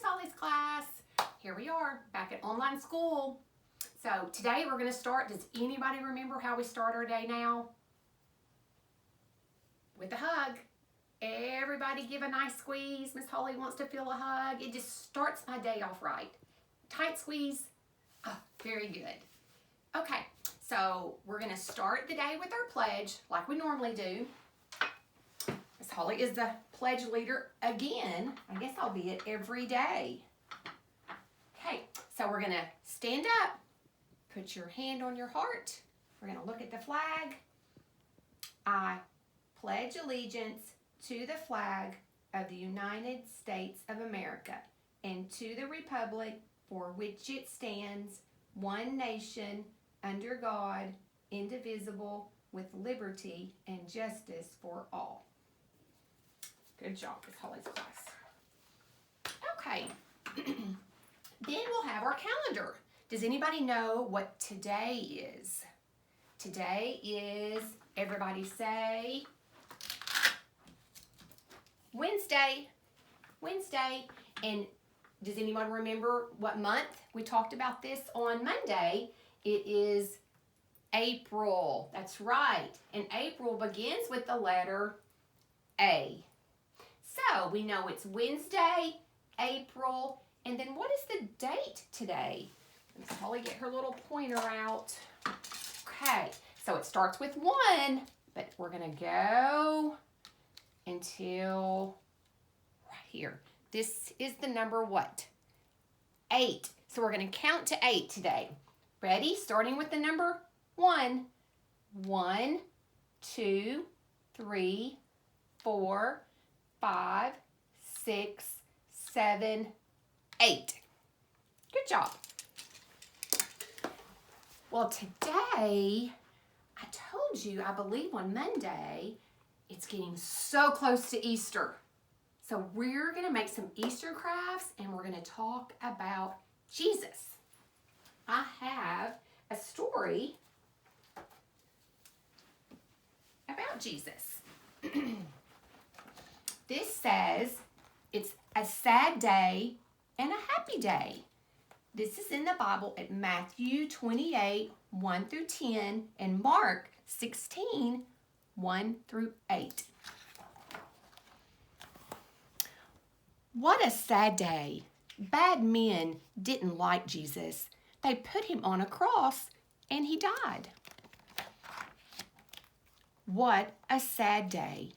Miss Holly's class. Here we are, back at online school. So today we're going to start. Does anybody remember how we start our day now? With a hug. Everybody give a nice squeeze. Miss Holly wants to feel a hug. It just starts my day off right. Tight squeeze. Oh, very good. Okay, so we're going to start the day with our pledge like we normally do. Miss Holly is the pledge leader again. I guess I'll be it every day. Okay, so we're going to stand up. Put your hand on your heart. We're going to look at the flag. I pledge allegiance to the flag of the United States of America and to the republic for which it stands, one nation, under God, indivisible, with liberty and justice for all. Good job, Miss Holly's class. Okay, then we'll have our calendar. Does anybody know what today is? Today is, everybody say, Wednesday. Wednesday. And does anyone remember what month? We talked about this on Monday. It is April. That's right. And April begins with the letter A. So we know it's Wednesday, April, and then what is the date today? Let's Holly get her little pointer out. Okay, so it starts with 1, but we're going to go until right here. This is the number what? 8. So we're going to count to 8 today. Ready? Starting with the number 1. 1, 2, 3, 4, 5, 6, 7, 8. Good job. Well, today, I told you, I believe on Monday, it's getting so close to Easter. So we're going to make some Easter crafts and we're going to talk about Jesus. I have a story about Jesus. This says it's a sad day and a happy day. This is in the Bible at Matthew 28, 1 through 10, and Mark 16, 1 through 8. What a sad day. Bad men didn't like Jesus. They put him on a cross and he died. What a sad day.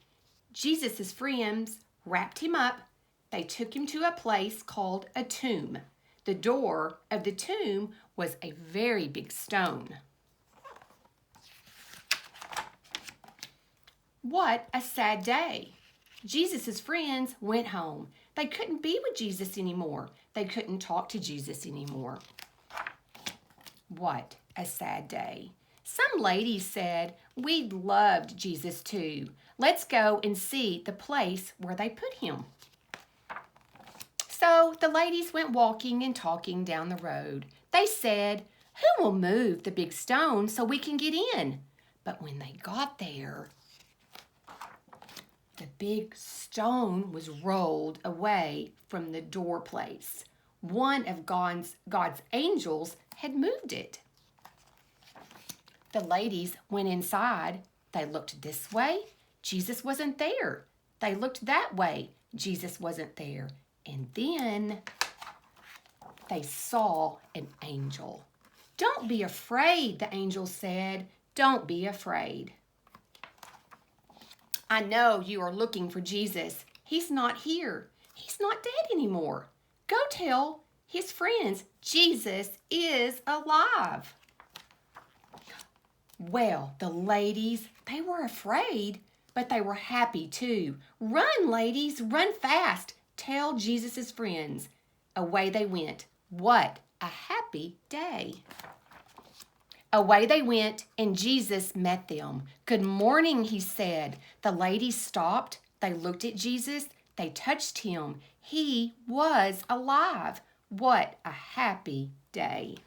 Jesus' friends wrapped him up. They took him to a place called a tomb. The door of the tomb was a very big stone. What a sad day. Jesus' friends went home. They couldn't be with Jesus anymore. They couldn't talk to Jesus anymore. What a sad day. Some ladies said, "We loved Jesus too. Let's go and see the place where they put him." So the ladies went walking and talking down the road. They said, "Who will move the big stone so we can get in?" But when they got there, the big stone was rolled away from the door place. One of God's angels had moved it. The ladies went inside. They looked this way. Jesus wasn't there. They looked that way. Jesus wasn't there. And then they saw an angel. "Don't be afraid," the angel said. "Don't be afraid. I know you are looking for Jesus. He's not here. He's not dead anymore. Go tell his friends Jesus is alive." Well, the ladies, they were afraid, but they were happy too. "Run, ladies, run fast. Tell Jesus' friends." Away they went. What a happy day. Away they went, and Jesus met them. "Good morning," he said. The ladies stopped. They looked at Jesus. They touched him. He was alive. What a happy day.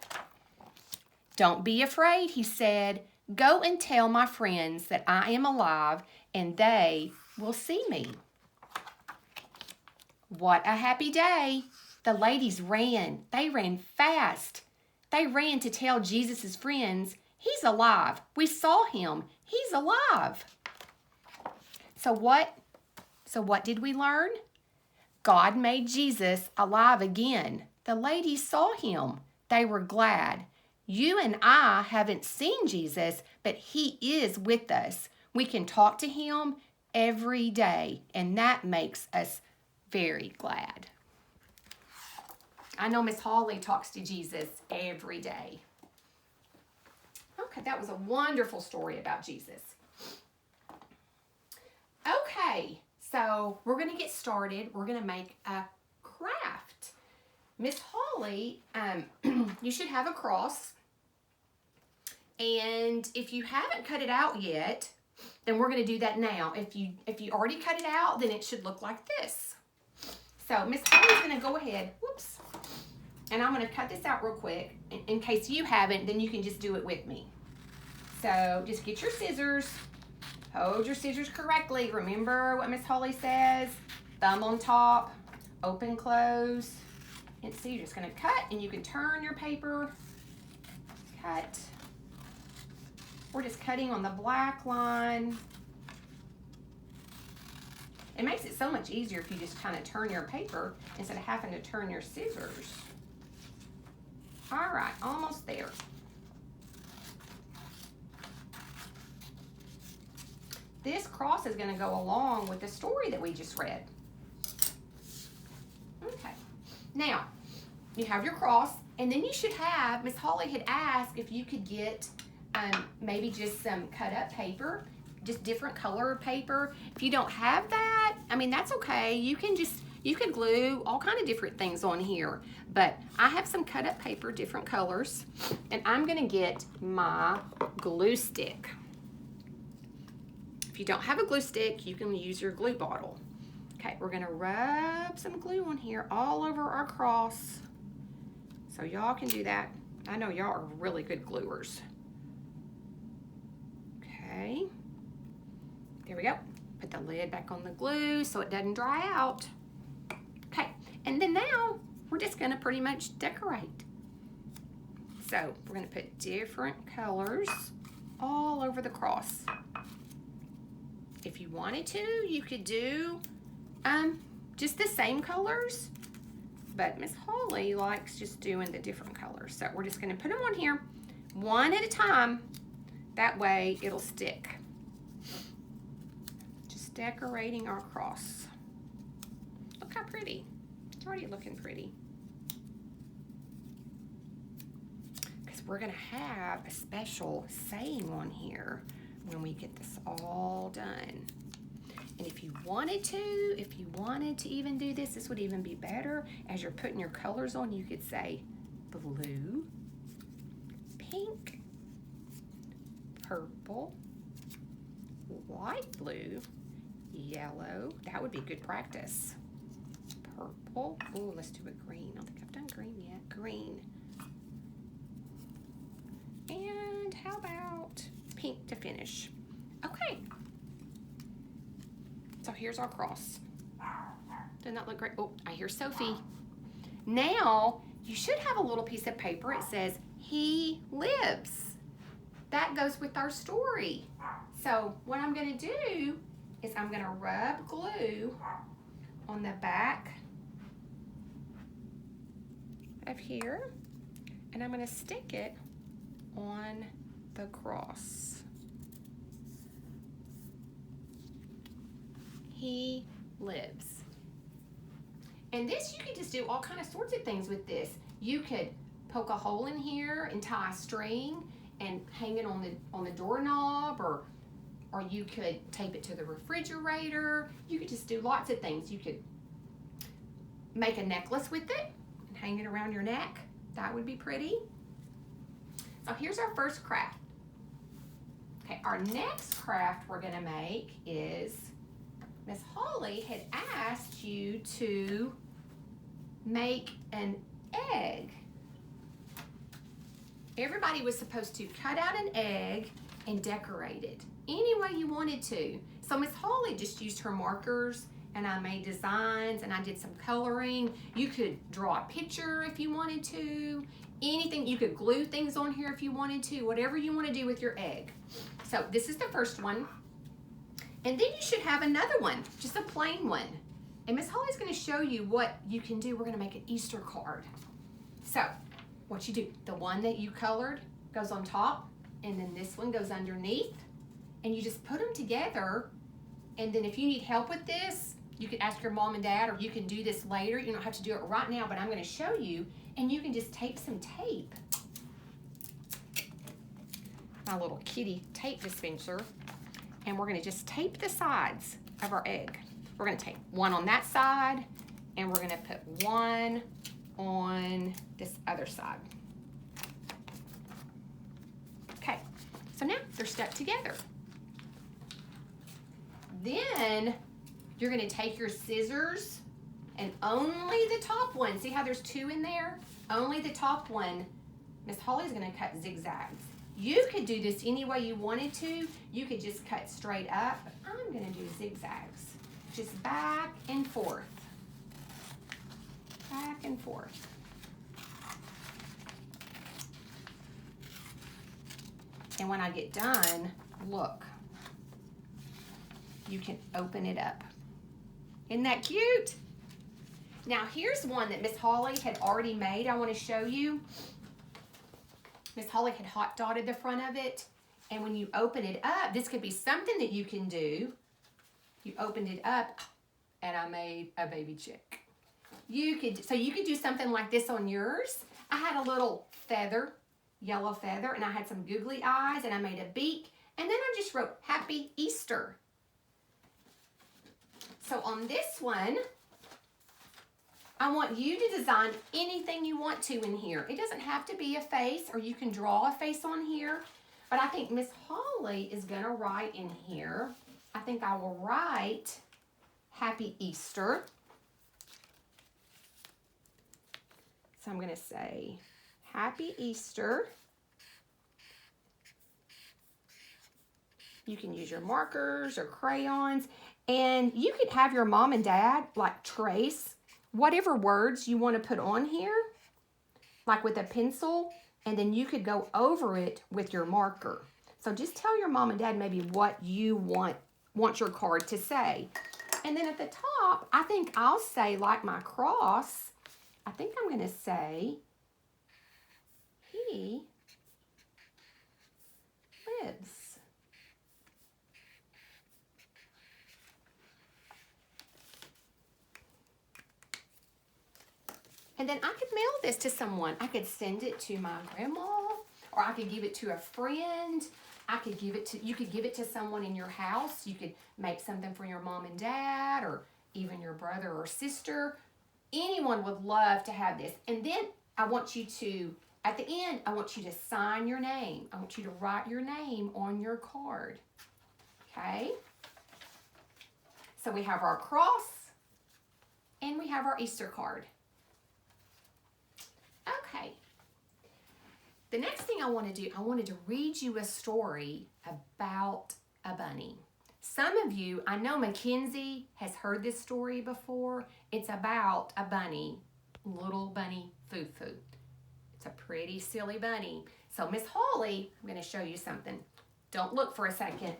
"Don't be afraid," he said. "Go and tell my friends that I am alive, and they will see me." What a happy day. The ladies ran. They ran fast. They ran to tell Jesus' friends, he's alive. We saw him. He's alive. So what did we learn? God made Jesus alive again. The ladies saw him. They were glad. You and I haven't seen Jesus, but he is with us. We can talk to him every day, and that makes us very glad. I know Miss Holly talks to Jesus every day. Okay, that was a wonderful story about Jesus. Okay, so we're going to get started. We're going to make a craft. Miss Holly, you should have a cross. And if you haven't cut it out yet, then we're going to do that now. If you already cut it out, then it should look like this. So Miss Holly's going to go ahead. Whoops. And I'm going to cut this out real quick. In case you haven't, then you can just do it with me. So just get your scissors. Hold your scissors correctly. Remember what Miss Holly says. Thumb on top. Open, close. And so you're just going to cut, and you can turn your paper. Cut. We're just cutting on the black line. It makes it so much easier if you just kind of turn your paper instead of having to turn your scissors. All right, almost there. This cross is going to go along with the story that we just read. Okay. Now, you have your cross, and then you should have, Miss Holly had asked if you could get maybe just some cut up paper, just different color paper. If you don't have that, I mean, that's okay. You could glue all kind of different things on here. But I have some cut up paper, different colors, and I'm gonna get my glue stick. If you don't have a glue stick, you can use your glue bottle. Okay, we're gonna rub some glue on here all over our cross. So y'all can do that. I know y'all are really good gluers. Okay, there we go. Put the lid back on the glue so it doesn't dry out. Okay, and then now we're just gonna pretty much decorate. So we're gonna put different colors all over the cross. If you wanted to, you could do just the same colors, but Miss Holly likes just doing the different colors. So we're just gonna put them on here one at a time. That way it'll stick. Just decorating our cross. Look how pretty. It's already looking pretty. Because we're gonna have a special saying on here when we get this all done. And if you wanted to even do this, this would even be better. As you're putting your colors on, you could say blue, pink, purple, light blue, yellow. That would be good practice. Purple. Oh, let's do a green. I don't think I've done green yet. Green. And how about pink to finish? Okay. So here's our cross. Doesn't that look great? Oh, I hear Sophie. Now, you should have a little piece of paper. It says, he lives. That goes with our story. So what I'm going to do is I'm going to rub glue on the back of here, and I'm going to stick it on the cross. He lives. And this, you could just do all kind of sorts of things with this. You could poke a hole in here and tie a string and hang it on the doorknob, or you could tape it to the refrigerator. You could just do lots of things. You could make a necklace with it and hang it around your neck. That would be pretty. So here's our first craft. Okay, our next craft we're gonna make is, Miss Holly had asked you to make an egg. Everybody was supposed to cut out an egg and decorate it any way you wanted to. So Miss Holly just used her markers and I made designs and I did some coloring. You could draw a picture if you wanted to. Anything, you could glue things on here if you wanted to, whatever you want to do with your egg. So this is the first one. And then you should have another one, just a plain one. And Miss Holly's going to show you what you can do. We're going to make an Easter card. So what you do, the one that you colored goes on top, and then this one goes underneath, and you just put them together. And then if you need help with this, you can ask your mom and dad, or you can do this later. You don't have to do it right now, but I'm going to show you, and you can just tape some tape. My little kitty tape dispenser. And we're going to just tape the sides of our egg. We're going to tape one on that side, and we're going to put one on this other side. Okay, so now they're stuck together. Then you're going to take your scissors, and only the top one, see how there's two in there? Only the top one, Miss Holly's going to cut zigzags. You could do this any way you wanted to. You could just cut straight up, but I'm going to do zigzags. Just back and forth. Back and forth. And when I get done, look. You can open it up. Isn't that cute? Now here's one that Miss Holly had already made. I want to show you. Miss Holly had hot dotted the front of it, and when you open it up, this could be something that you can do. You opened it up, and I made a baby chick. You could do something like this on yours. I had a little feather, yellow feather, and I had some googly eyes, and I made a beak, and then I just wrote Happy Easter. So on this one, I want you to design anything you want to in here. It doesn't have to be a face, or you can draw a face on here. But I think Miss Holly is going to write in here. I think I will write Happy Easter. So I'm going to say Happy Easter. You can use your markers or crayons. And you could have your mom and dad like trace whatever words you want to put on here, like with a pencil, and then you could go over it with your marker. So just tell your mom and dad maybe what you want your card to say. And then at the top, I think I'll say, like my cross, I think I'm going to say, he lives. And then I could mail this to someone. I could send it to my grandma, or I could give it to a friend. You could give it to someone in your house. You could make something for your mom and dad, or even your brother or sister. Anyone would love to have this. And then I want you to, at the end, I want you to sign your name. I want you to write your name on your card. Okay? So we have our cross, and we have our Easter card. Okay, the next thing I want to do, I wanted to read you a story about a bunny. Some of you, I know Mackenzie has heard this story before. It's about a bunny, little bunny Foo-Foo. It's a pretty silly bunny. So Miss Holly, I'm going to show you something. Don't look for a second,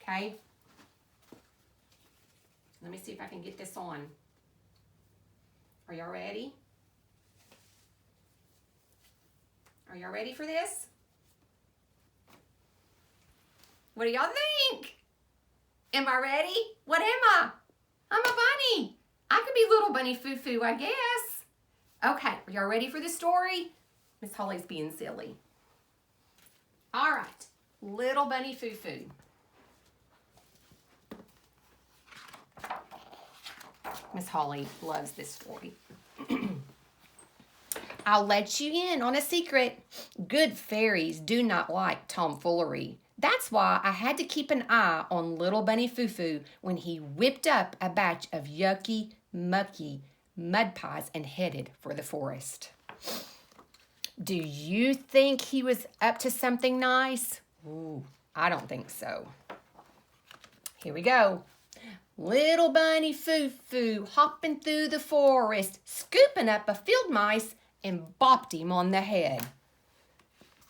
okay? Let me see if I can get this on. Are y'all ready? Are y'all ready for this? What do y'all think? Am I ready? What am I? I'm a bunny. I could be little bunny Foo-Foo, I guess. Okay, are y'all ready for the story? Miss Holly's being silly. All right, little bunny Foo-Foo. Miss Holly loves this story. I'll let you in on a secret. Good fairies do not like tomfoolery. That's why I had to keep an eye on little bunny Foo-Foo when he whipped up a batch of yucky, mucky mud pies and headed for the forest. Do you think he was up to something nice? Ooh, I don't think so. Here we go. Little bunny Foo-Foo hopping through the forest, scooping up a field mice and bopped him on the head.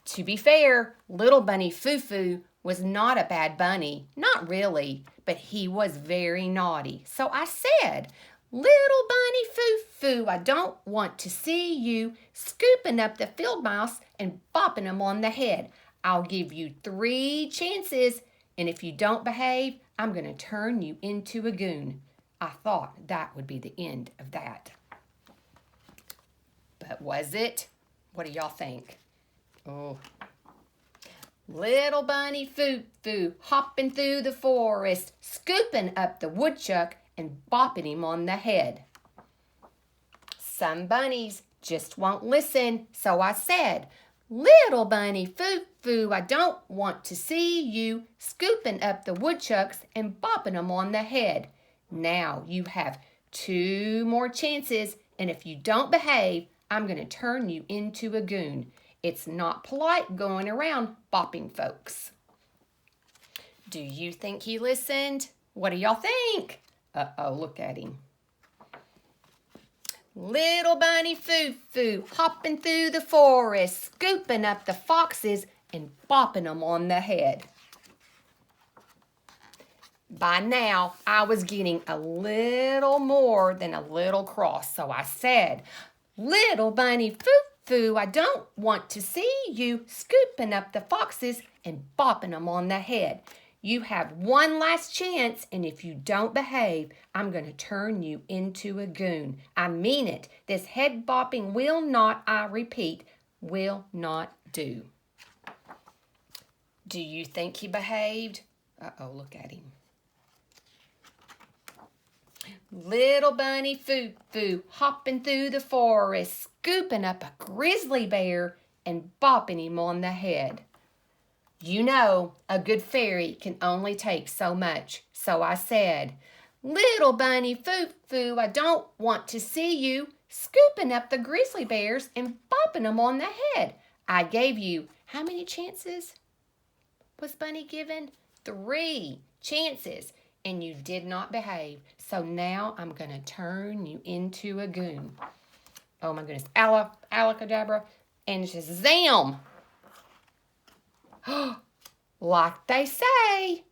To be fair, little bunny Foo-Foo was not a bad bunny, not really, but he was very naughty. So I said, little bunny Foo-Foo, I don't want to see you scooping up the field mouse and bopping him on the head. I'll give you 3 chances, and if you don't behave, I'm going to turn you into a goon. I thought that would be the end of that. But was it? What do y'all think? Oh. Little bunny Foo-Foo hopping through the forest, scooping up the woodchuck and bopping him on the head. Some bunnies just won't listen, so I said, little bunny Foo-Foo, I don't want to see you scooping up the woodchucks and bopping them on the head. Now you have 2 more chances, and if you don't behave, I'm going to turn you into a goon. It's not polite going around bopping folks. Do you think he listened? What do y'all think? Uh-oh, look at him. Little bunny Foo-Foo hopping through the forest, scooping up the foxes and bopping them on the head. By now, I was getting a little more than a little cross, so I said, little bunny Foo-Foo, I don't want to see you scooping up the foxes and bopping them on the head. You have 1 last chance, and if you don't behave, I'm going to turn you into a goon. I mean it. This head bopping will not, I repeat, will not do. Do you think he behaved? Uh-oh, look at him. Little bunny Foo-Foo hopping through the forest, scooping up a grizzly bear and bopping him on the head. You know, a good fairy can only take so much, so I said, little bunny Foo-Foo, I don't want to see you scooping up the grizzly bears and bopping them on the head. I gave you, how many chances was Bunny given? 3 chances, and you did not behave. So now I'm going to turn you into a goon. Oh my goodness, alakadabra, and shazam! Like they say,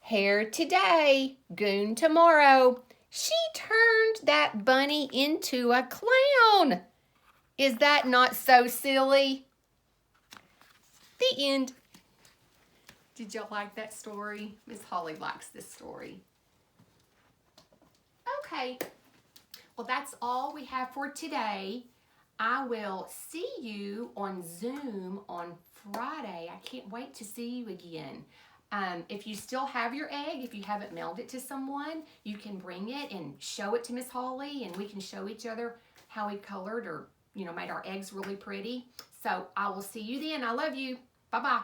hare today, goon tomorrow. She turned that bunny into a clown. Is that not so silly? The end. Did y'all like that story? Miss Holly likes this story. Okay, well that's all we have for today. I will see you on Zoom on Friday. I can't wait to see you again. If you still have your egg, if you haven't mailed it to someone, you can bring it and show it to Miss Holly, and we can show each other how we colored or, made our eggs really pretty. So I will see you then. I love you. Bye-bye.